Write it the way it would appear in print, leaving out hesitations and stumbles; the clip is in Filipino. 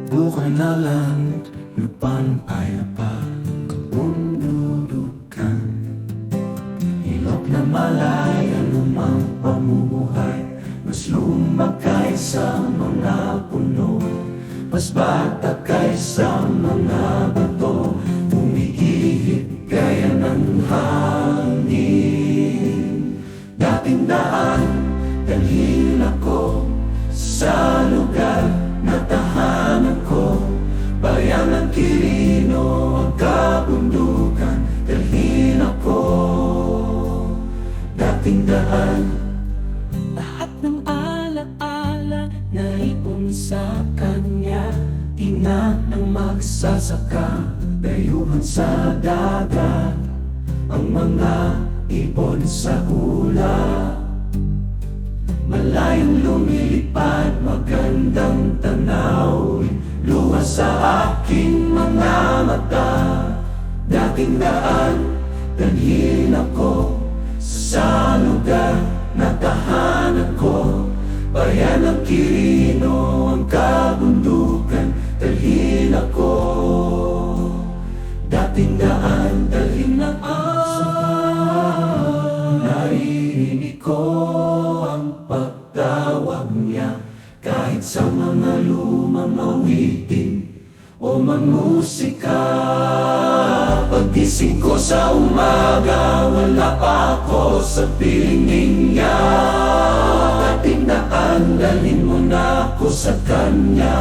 Bukan na langit, lupang ay napagpundudukan. Ilog na malay, anumang pamumuhay, mas lumakay sa mga puno, mas bata kaysa mga bato, umiihip gaya ng hangin. Dating daan, dalhin ako sa lugar na tahanan ko, bayan ng Quirino, ang kabundukan, dalhin ako. Dating daan, lahat ng alaala naipon sa kanya, ina ng magsasaka, dayuhan sa dagat, ang mga ibon sa hula. Malayong lumilipad, magandang tanaw, luwas sa aking mga mata. Dating daan, dalhin ako sa lugar na tahanan ko, bayan ng Quirino, ang kabundukan, dalhin ako. Dating daan, dalhin ako. Naririnig ko ang pagtawag niya, kahit sa mga lumang awitin o mangusika. Paggising ko sa umaga, wala pa ako sa piling niya. Dating daan, dalhin mo na ako sa kanya.